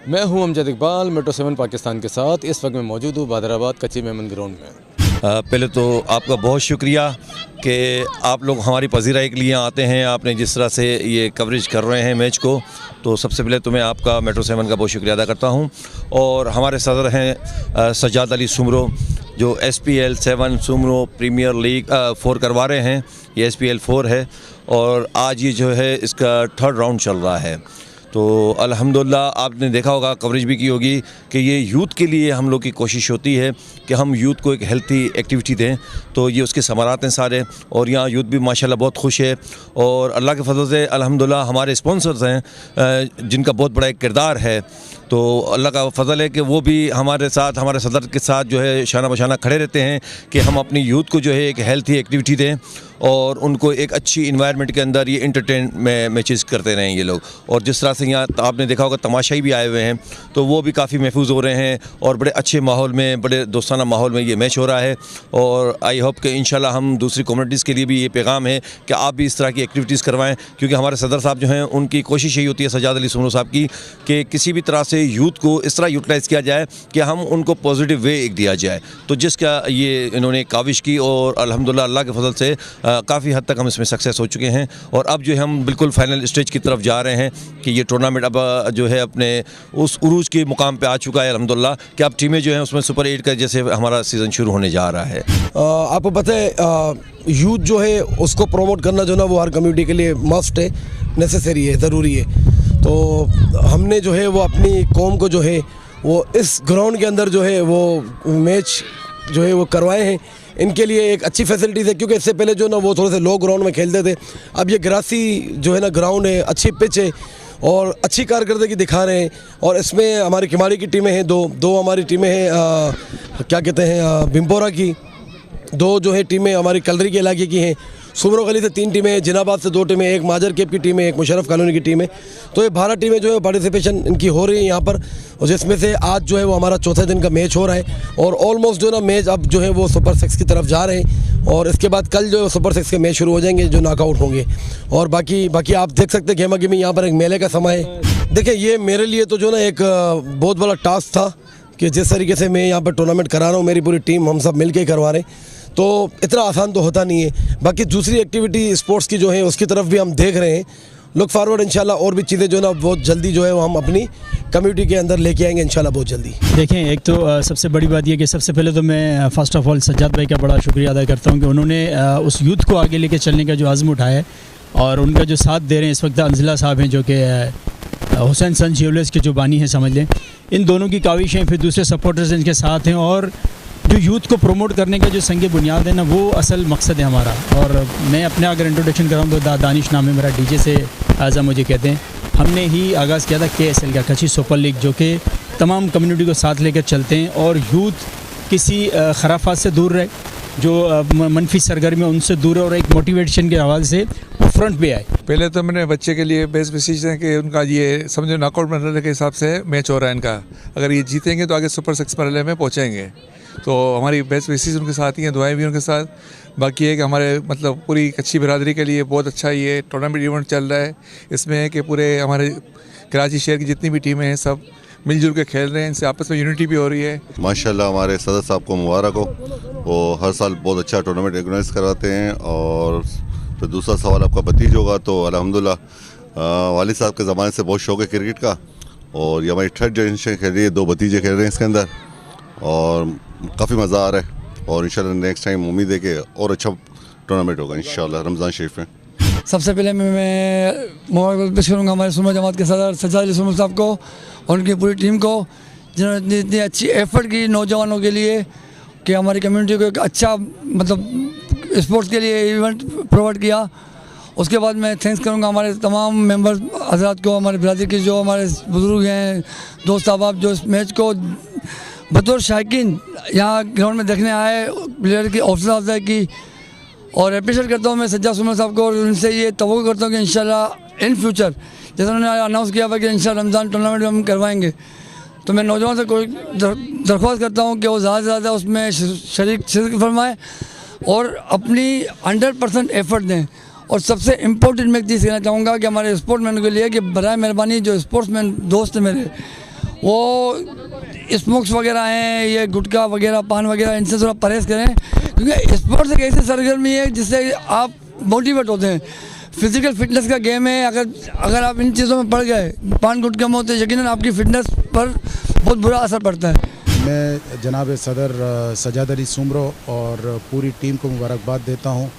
मैं हूं अमजद इकबाल, मेट्रो 7 पाकिस्तान के साथ। इस वक्त मैं मौजूद हूं बहादुराबाद कच्ची मेमन ग्राउंड में। पहले तो आपका बहुत शुक्रिया कि आप लोग हमारी पजीराई के लिए आते हैं। आपने जिस तरह से ये कवरेज कर रहे हैं मैच को, तो सबसे पहले तो मैं आपका मेट्रो 7 का बहुत शुक्रिया अदा करता हूं। और हमारे सदर हैं सज्जाद अली सुमरो, जो SPL 7 सुमरो प्रीमियर लीग 4 करवा रहे हैं। ये SPL 4 है और आज ये जो है इसका 3rd राउंड चल रहा है। तो अल्हम्दुलिल्लाह आपने देखा होगा, कवरेज भी की होगी कि ये यूथ के लिए हम लोग की कोशिश होती है कि हम यूथ को एक हेल्थी एक्टिविटी दें। तो ये उसके समारात हैं सारे, और यहाँ यूथ भी माशाल्लाह बहुत खुश है। और अल्लाह के फजल से अल्हम्दुलिल्लाह हमारे स्पॉन्सर्स हैं जिनका बहुत बड़ा एक किरदार है। तो अल्लाह का फजल है कि वो भी हमारे साथ, हमारे सदर के साथ जो है शाना बशाना खड़े रहते हैं कि हम अपनी यूथ को जो है एक हेल्थी एक्टिविटी दें और उनको एक अच्छी इन्वायरमेंट के अंदर ये इंटरटेन मैचेस करते रहें ये लोग। और जिस तरह से यहाँ आपने देखा होगा तमाशाई भी आए हुए हैं, तो वो भी काफ़ी महफूज हो रहे हैं और बड़े अच्छे माहौल में, बड़े दोस्ताना माहौल में ये मैच हो रहा है। और आई होप कि इंशाल्लाह हम दूसरी कम्युनिटीज़ के लिए भी ये पैगाम है कि आप भी इस तरह की एक्टिविटीज़ करवाएं, क्योंकि हमारे सदर साहब जो हैं उनकी कोशिश यही होती है, सज्जाद अली सुमरो साहब की, कि किसी भी तरह से यूथ को इस तरह यूटिलाइज़ किया जाए कि हम उनको पॉजिटिव वे एक दिया जाए। तो जिसका ये इन्होंने काविश की और अल्हम्दुलिल्लाह अल्लाह के फजल से काफ़ी हद तक हम इसमें सक्सेस हो चुके हैं। और अब जो है हम बिल्कुल फाइनल स्टेज की तरफ जा रहे हैं कि ये टूर्नामेंट अब जो है अपने उस उरूज के मुकाम पे आ चुका है अल्हम्दुलिल्लाह, कि अब टीमें जो हैं उसमें सुपर 8 का जैसे हमारा सीज़न शुरू होने जा रहा है। आपको पता है यूथ जो है उसको प्रमोट करना जो ना वो हर कम्युनिटी के लिए मस्ट है, नेसेसरी है, ज़रूरी है। तो हमने जो है वो अपनी कौम को जो है वो इस ग्राउंड के अंदर जो है वो मैच जो है वो करवाए हैं। इनके लिए एक अच्छी फैसिलिटीज़ है, क्योंकि इससे पहले जो ना वो थोड़े से लो ग्राउंड में खेलते थे। अब ये ग्रासी जो है ना ग्राउंड है, अच्छी पिच है और अच्छी कारकर्दगी दिखा रहे हैं। और इसमें हमारी किमाड़ी की टीमें हैं, दो हमारी टीमें हैं क्या कहते हैं बिम्पोरा की, 2 जो है टीमें हमारी कलरी के इलाके की हैं। सुमरो गली से 3 टीमें हैं, जिनाबाद से 2 टीमें, एक माजर केप की टीम है, एक मुशर्रफ कॉलोनी की टीम है। तो ये 12 टीमें जो है पार्टिसिपेशन इनकी हो रही है यहाँ पर, और जिसमें से आज जो है वो हमारा चौथे दिन का मैच हो रहा है। और ऑलमोस्ट जो ना मैच अब जो है वो सुपर 6 की तरफ जा रहे हैं, और इसके बाद कल जो है सुपर 6 के मैच शुरू हो जाएंगे जो नॉकआउट होंगे। और बाकी आप देख सकते हैं गेमा गेमी यहाँ पर एक मेले का समय है। देखिए ये मेरे लिए तो जो ना एक बहुत बड़ा टास्क था कि जिस तरीके से मैं यहाँ पर टूर्नामेंट करा रहा हूँ, मेरी पूरी टीम हम सब मिल के करवा रहे हैं, तो इतना आसान तो होता नहीं है। बाकी दूसरी एक्टिविटी स्पोर्ट्स की जो है उसकी तरफ भी हम देख रहे हैं। लुक फॉरवर्ड इंशाल्लाह और भी चीज़ें जो ना बहुत जल्दी जो है वो हम अपनी कम्युनिटी के अंदर लेके आएंगे इंशाल्लाह बहुत जल्दी। देखें, एक तो सबसे बड़ी बात यह कि सबसे पहले तो मैं फ़र्स्ट ऑफ ऑल सज्जाद भाई का बड़ा शुक्रिया अदा करता हूँ कि उन्होंने उस यूथ को आगे लेके चलने का जो आज़म उठाया है, और उनका जो साथ दे रहे हैं इस वक्त अंजिला साहब हैं जो कि हुसैन सन ज्वेलर्स के जो बानी हैं समझ लें। इन दोनों की काविशें, फिर दूसरे सपोर्टर्स इनके साथ हैं, और जो यूथ को प्रमोट करने का जो संग बुनियाद है ना, वो असल मकसद है हमारा। और मैं अपने अगर इंट्रोडक्शन कराऊँ तो दानिश नाम है मेरा, DJ से आज़ा मुझे कहते हैं। हमने ही आगाज़ किया था KSL का, कच्ची सुपर लीग, जो कि तमाम कम्युनिटी को साथ लेकर चलते हैं और यूथ किसी खराफात से दूर रहे, जो मनफी सरगर्मी उनसे दूर है, और एक मोटिवेशन के हवाले से वो फ्रंट पे आए। पहले तो मैंने बच्चे के लिए बेस्ट मैसेज है कि उनका ये समझो नॉकआउट मरहले के हिसाब से मैच हो रहा है इनका। अगर ये जीतेंगे तो आगे सुपर 6 मरहले में पहुँचेंगे। तो हमारी बेस्ट विशेस उनके साथ ही हैं, दुआएं भी उनके साथ। बाकी है कि हमारे मतलब पूरी कच्ची बिरादरी के लिए बहुत अच्छा ये टूर्नामेंट इवेंट चल रहा है। इसमें है कि पूरे हमारे कराची शहर की जितनी भी टीमें हैं सब मिलजुल के खेल रहे हैं, इनसे आपस में यूनिटी भी हो रही है। माशाल्लाह हमारे सदर साहब को मुबारक हो, वो हर साल बहुत अच्छा टूर्नामेंट ऑर्गेनाइज करवाते हैं। और फिर दूसरा सवाल आपका भतीज होगा, तो अल्हम्दुलिल्लाह वालिद साहब के ज़माने से बहुत शौक़ है क्रिकेट का, और ये हमारी 3rd जनरेशन खेल रही है, 2 भतीजे खेल रहे हैं इसके अंदर, और काफ़ी मज़ा आ रहा है। और इंशाल्लाह नेक्स्ट टाइम उम्मीद है कि और अच्छा टूर्नामेंट होगा इंशाल्लाह रमज़ान शरीफ में। सबसे पहले मैं मुबारक पेश करूँगा हमारे सुमरो जमात के सदर सज्जाद अली सुमरो साहब को और उनकी पूरी टीम को, जिन्होंने इतनी अच्छी एफ़र्ट की नौजवानों के लिए कि हमारी कम्युनिटी को एक अच्छा मतलब स्पोर्ट्स के लिए इवेंट प्रोवाइड किया। उसके बाद मैं थैंक्स करूँगा हमारे तमाम मेंबर हजरात को, हमारे बिरादरी के जो हमारे बुज़ुर्ग हैं, दोस्त अहबाब, जो इस मैच को बतौर शायकीन यहाँ ग्राउंड में देखने आए, प्लेयर की हौसला अफजाई की। और अप्रिशिएट करता हूँ मैं सज्जाद सुमरो साहब को, और उनसे ये तवक्को करता हूँ कि इंशाल्लाह इन फ्यूचर जैसे उन्होंने अनाउंस किया हुआ कि इंशाल्लाह रमज़ान टूर्नामेंट में हम करवाएंगे, तो मैं नौजवान से कोई दरख्वास्त करता हूँ कि वो ज़्यादा से ज़्यादा उसमें शरीक फरमाएँ और अपनी 100% एफर्ट दें। और सबसे इम्पोर्टेंट मैं एक चीज़ कहना चाहूँगा कि हमारे स्पोर्ट्समैन के लिए कि बराए मेहरबानी जो स्पोर्ट्समैन दोस्त हैं मेरे, वो स्मोक्स वगैरह हैं, ये गुटखा वगैरह, पान वगैरह, इनसे थोड़ा परहेज़ करें, क्योंकि स्पोर्ट्स एक ऐसी सरगर्मी है जिससे आप मोटिवेट होते हैं। फिजिकल फिटनेस का गेम है, अगर आप इन चीज़ों में पड़ गए, पान गुटखा में होते, यकीनन आपकी फिटनेस पर बहुत बुरा असर पड़ता है। मैं जनाब सदर सजाद अली सुमरो और पूरी टीम को मुबारकबाद देता हूँ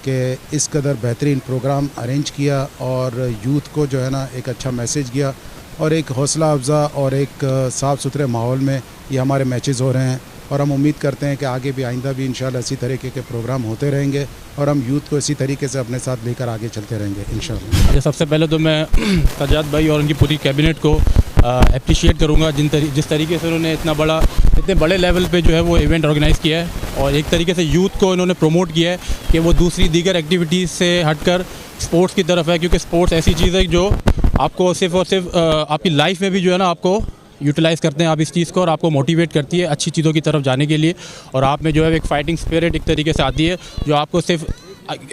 कि इस कदर बेहतरीन प्रोग्राम अरेंज किया और यूथ को जो है ना एक अच्छा मैसेज दिया और एक हौसला अफज़ा और एक साफ़ सुथरे माहौल में ये हमारे मैचेस हो रहे हैं और हम उम्मीद करते हैं कि आगे भी आइंदा भी इंशाल्लाह इसी तरीके के प्रोग्राम होते रहेंगे और हम यूथ को इसी तरीके से अपने साथ लेकर आगे चलते रहेंगे इंशाल्लाह। सबसे पहले तो मैं सजाद भाई और उनकी पूरी कैबिनेट को अप्रिशिएट करूँगा जिस तरीके से उन्होंने इतने बड़े लेवल पे जो है वो इवेंट ऑर्गेनाइज़ किया है और एक तरीके से यूथ को इन्होंने प्रमोट किया है कि वो दूसरी दीगर एक्टिविटीज़ से हटकर स्पोर्ट्स की तरफ है, क्योंकि स्पोर्ट्स ऐसी चीज़ है जो आपको सिर्फ और सिर्फ आपकी लाइफ में भी जो है ना आपको यूटिलाइज़ करते हैं आप इस चीज़ को और आपको मोटिवेट करती है अच्छी चीज़ों की तरफ जाने के लिए और आप में जो है एक फाइटिंग स्पिरिट एक तरीके से आती है जो आपको सिर्फ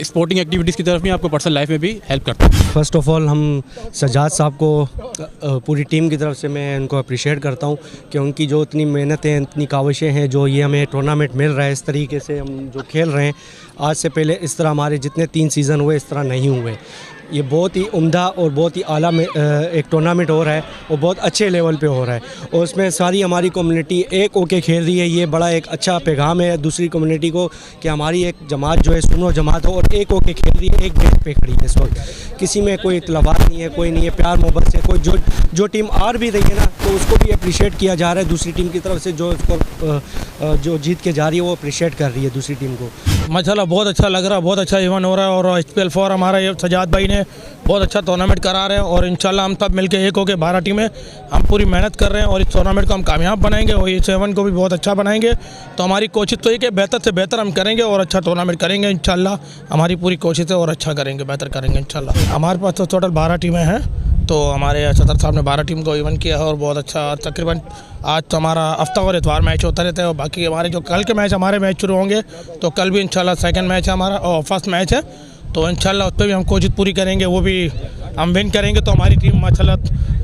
स्पोर्टिंग एक्टिविटीज़ की तरफ नहीं आपको पर्सनल लाइफ में भी हेल्प करता है। फ़र्स्ट ऑफ़ ऑल हम सजाद साहब को पूरी टीम की तरफ से मैं उनको अप्रिशिएट करता हूँ कि उनकी जो इतनी मेहनत है, इतनी काविशें हैं, जो ये हमें टूर्नामेंट मिल रहा है, इस तरीके से हम जो खेल रहे हैं, आज से पहले इस तरह हमारे जितने 3 सीज़न हुए इस तरह नहीं हुए। ये बहुत ही उम्दा और बहुत ही आला में एक टूर्नामेंट हो रहा है और बहुत अच्छे लेवल पे हो रहा है और उसमें सारी हमारी कम्युनिटी एक होके खेल रही है। ये बड़ा एक अच्छा पैगाम है दूसरी कम्युनिटी को कि हमारी एक जमात जो है सुनो जमात हो और एक होके खेल रही है, एक बेट पे खड़ी है इस वक्त। किसी में कोई इतलावात नहीं है, कोई नहीं है, प्यार मोहब्बत से कोई जो टीम हार भी रही है ना तो उसको भी अप्रिशिएट किया जा रहा है दूसरी टीम की तरफ से, जो उसको जो जीत के जा रही है वो अप्रिशिएट कर रही है दूसरी टीम को। माशाल्लाह बहुत अच्छा लग रहा है, बहुत अच्छा इवेंट हो रहा है और HPL 4 हमारा ये सजाद भाई ने बहुत अच्छा टूर्नामेंट करा रहे हैं और इंशाल्लाह हम सब मिलकर एक होकर 12 टीमें हम पूरी मेहनत कर रहे हैं और इस टूर्नामेंट को हम कामयाब बनाएंगे और इस इवेंट को भी बहुत अच्छा बनाएंगे। तो हमारी कोशिश तो ये कि बेहतर से बेहतर हम करेंगे और अच्छा टूर्नामेंट करेंगे इंशाल्लाह। हमारी पूरी कोशिश है और अच्छा करेंगे, बेहतर करेंगे इंशाल्लाह। हमारे पास तो टोटल 12 टीमें हैं, तो हमारे सदर साहब ने 12 टीम को इवेंट किया है और बहुत अच्छा तकरीबन आज तो हमारा हफ्ता और इतवार मैच होता रहता है और बाकी हमारे जो कल के मैच हमारे मैच शुरू होंगे तो कल भी इंशाल्लाह सेकंड मैच है हमारा और फर्स्ट मैच है, तो इंशाल्लाह उस पर भी हम कोशिश पूरी करेंगे, वो भी हम विन करेंगे तो हमारी टीम माशाल्लाह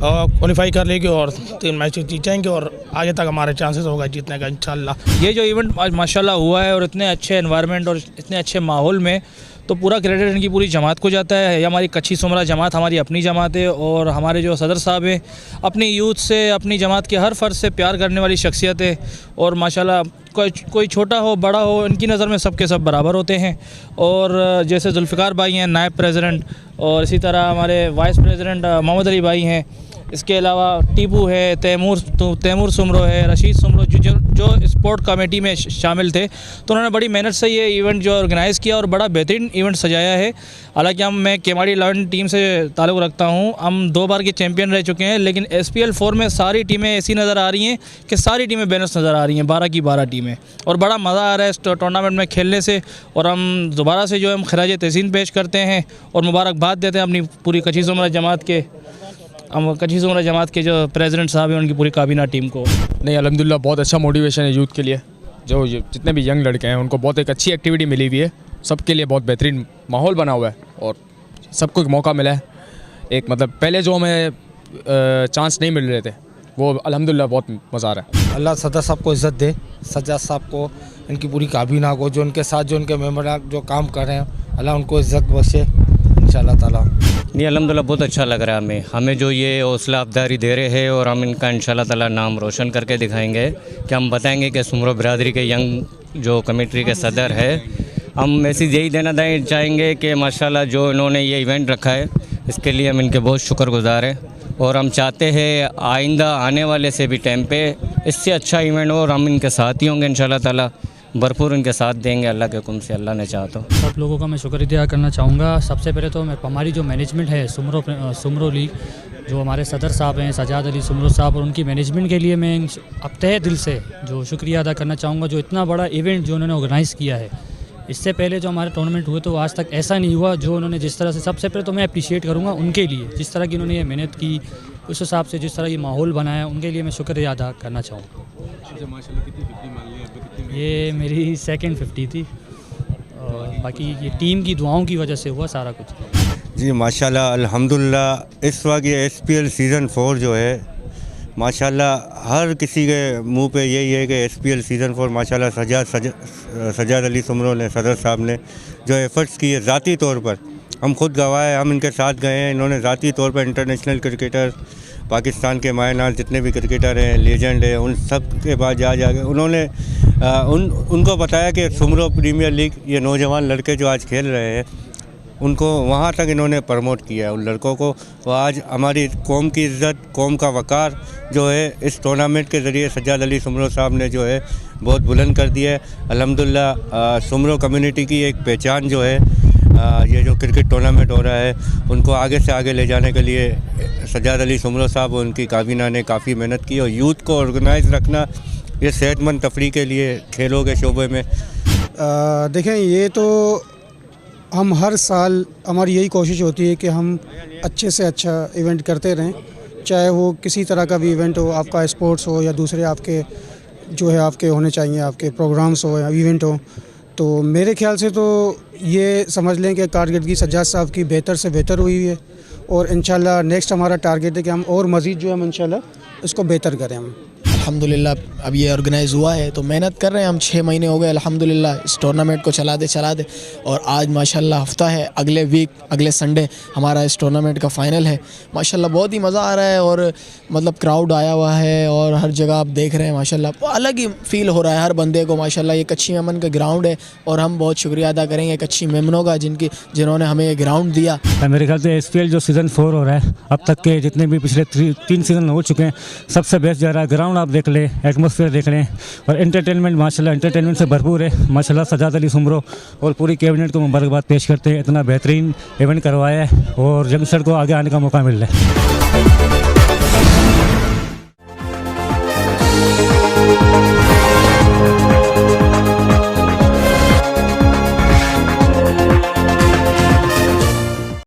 क्वालिफाई कर लेगी और 3 मैच जीत जाएंगे और आगे तक हमारे चांसेस होगा जीतने का इंशाल्लाह। ये जो इवेंट आज माशाल्लाह हुआ है और इतने अच्छे एनवायरनमेंट और इतने अच्छे माहौल में, तो पूरा क्रेडिट इनकी पूरी जमात को जाता है। ये हमारी कच्ची सुमरा जमात हमारी अपनी जमात है और हमारे जो सदर साहब हैं अपनी यूथ से, अपनी जमात के हर फ़र्द से प्यार करने वाली शख्सियत है और माशाल्लाह कोई छोटा हो बड़ा हो इनकी नज़र में सबके सब बराबर होते हैं। और जैसे जुल्फ़िकार भाई हैं नायब प्रेसिडेंट और इसी तरह हमारे वाइस प्रेसिडेंट मोहम्मद अली भाई हैं, इसके अलावा टीपू है, तैमूर सुमरो है, रशीद सुमरो जो स्पोर्ट कमेटी में शामिल थे, तो उन्होंने बड़ी मेहनत से ये इवेंट जो ऑर्गेनाइज़ किया और बड़ा बेहतरीन इवेंट सजाया है। हालांकि मैं केमाड़ी 11 टीम से ताल्लुक़ रखता हूँ, हम 2 बार के चैम्पियन रह चुके हैं, लेकिन SPL 4 में सारी टीमें ऐसी नज़र आ रही हैं कि सारी टीमें बैलेंस नज़र आ रही हैं, 12 की 12 टीमें, और बड़ा मज़ा आ रहा है इस टूर्नामेंट में खेलने से। और हम दोबारा से जो है हम खराज तहसीन पेश करते हैं और मुबारकबाद देते हैं अपनी पूरी कच्ची सुमरा जमात के जो प्रेसिडेंट साहब हैं उनकी पूरी काबीना टीम को। नहीं अल्हम्दुलिल्लाह बहुत अच्छा मोटिवेशन है यूथ के लिए, जो जितने भी यंग लड़के हैं उनको बहुत एक अच्छी एक्टिविटी मिली हुई है, सबके लिए बहुत बेहतरीन माहौल बना हुआ है और सबको एक मौका मिला है। एक मतलब पहले जो हमें चांस नहीं मिल रहे थे वो अल्हम्दुलिल्लाह बहुत मज़ा आ रहा है। अल्लाह सदर साहब को इज़्ज़त दे, सज्जाद साहब को, इनकी पूरी काबीना को, जो उनके साथ जो उनके मेंबर जो काम कर रहे हैं, अल्लाह उनको इज़्ज़त बख्शे इंशाअल्लाह ताला। नहीं अल्हम्दुलिल्लाह बहुत अच्छा लग रहा है हमें जो ये हौसला अफजाई दे रहे हैं और हम इनका इंशाअल्लाह ताला नाम रोशन करके दिखाएंगे कि हम बताएंगे कि सुमरो बिरादरी के यंग जो कमेटी के सदर है, हम मैसेज यही देना चाहेंगे कि माशाल्लाह जो इन्होंने ये इवेंट रखा है इसके लिए हम इनके बहुत शुक्रगुज़ार हैं और हम चाहते हैं आइंदा आने वाले से भी टाइम पे इससे अच्छा इवेंट हो और हम इनके साथ ही होंगे इंशाअल्लाह ताला, भरपूर इनके साथ देंगे अल्लाह के हुक्म से, अल्लाह ने चाहा तो। सब लोगों का मैं शुक्रिया करना चाहूँगा। सबसे पहले तो हमारी जो मैनेजमेंट है सुमरो लीग, जो हमारे सदर साहब हैं सजाद अली सुमरो साहब, और उनकी मैनेजमेंट के लिए मैं अब तहे दिल से जो शुक्रिया अदा करना चाहूँगा, जो इतना बड़ा इवेंट जो उन्होंने ऑर्गेनाइज़ किया है। इससे पहले जो हमारे टूर्नामेंट हुए तो आज तक ऐसा नहीं हुआ, जो उन्होंने जिस तरह से, सबसे पहले तो मैं अप्रिशिएट करूँगा उनके लिए, जिस तरह की उन्होंने ये मेहनत की, उस हिसाब से जिस तरह ये माहौल बनाया, उनके लिए मैं शुक्रिया अदा करना चाहूँगा। ये मेरी सेकंड 50 थी और बाकी ये टीम की दुआओं की वजह से हुआ सारा कुछ। जी माशाल्लाह अल्हम्दुलिल्लाह, इस वक्त ये SPL सीज़न 4 जो है माशाल्लाह हर किसी के मुंह पे यही है कि SPL सीज़न 4 माशाल्लाह सजाद अली सुमरो ने, सदर साहब ने जो एफ़र्ट्स किए ज़ाती तौर पर, हम खुद गवाह हैं, हम इनके साथ गए हैं। इन्होंने ज़ाती तौर पर इंटरनेशनल क्रिकेटर, पाकिस्तान के मायनाज जितने भी क्रिकेटर हैं, लेजेंड हैं, उन सब के पास जा उन्होंने उनको बताया कि सुमरो प्रीमियर लीग, ये नौजवान लड़के जो आज खेल रहे हैं उनको वहाँ तक इन्होंने प्रमोट किया है उन लड़कों को। वो आज हमारी कौम की इज़्ज़त, कौम का वक़ार जो है इस टूर्नामेंट के ज़रिए सज्जाद अली सुमरो साहब ने जो है बहुत बुलंद कर दिया है। अल्हम्दुलिल्लाह सुमरो कम्युनिटी की एक पहचान जो है, ये जो क्रिकेट टूर्नामेंट हो रहा है उनको आगे से आगे ले जाने के लिए सज्जाद अली सुमरो साहब और उनकी काबीना ने काफ़ी मेहनत की। और यूथ को ऑर्गेनाइज रखना ये सेहतमंद तफरी के लिए खेलों के शोबे में देखें, ये तो हम हर साल हमारी यही कोशिश होती है कि हम अच्छे से अच्छा इवेंट करते रहें, चाहे वो किसी तरह का भी इवेंट हो, आपका स्पोर्ट्स हो या दूसरे आपके जो है आपके होने चाहिए, आपके प्रोग्राम्स हो या इवेंट हो। तो मेरे ख्याल से तो ये समझ लें कि कारकर्दगी सज्जाद साहब की बेहतर से बेहतर हुई है और इंशाल्लाह नेक्स्ट हमारा टारगेट है कि हम और मज़ीद जो है हम इंशाल्लाह इसको बेहतर करें। हम अल्हम्दुलिल्लाह अब ये ऑर्गेनाइज़ हुआ है तो मेहनत कर रहे हैं हम, 6 महीने हो गए अल्हम्दुलिल्लाह इस टूर्नामेंट को चला दे और आज माशाल्लाह हफ्ता है, अगले वीक अगले संडे हमारा इस टूर्नामेंट का फ़ाइनल है। माशाल्लाह बहुत ही मज़ा आ रहा है और मतलब क्राउड आया हुआ है और हर जगह आप देख रहे हैं माशाल्लाह अलग ही फ़ील हो रहा है हर बंदे को। माशाल्लाह ये कच्ची मेमन का ग्राउंड है और हम बहुत शुक्रिया अदा करेंगे कच्ची मेमनों का जिन्होंने हमें ये ग्राउंड दिया। मेरे ख्याल से SPL जो सीज़न 4 हो रहा है अब तक के जितने भी पिछले 3 सीज़न हो चुके हैं सबसे बेस्ट जा रहा है। ग्राउंड आप देख लें, एटमॉस्फेयर देख लें और एंटरटेनमेंट माशाल्लाह एंटरटेनमेंट से भरपूर है। माशाल्लाह सजाद अली सुमरो और पूरी कैबिनेट को मुबारकबाद पेश करते हैं, इतना बेहतरीन इवेंट करवाया है और यंगस्टर को आगे आने का मौका मिल रहा है।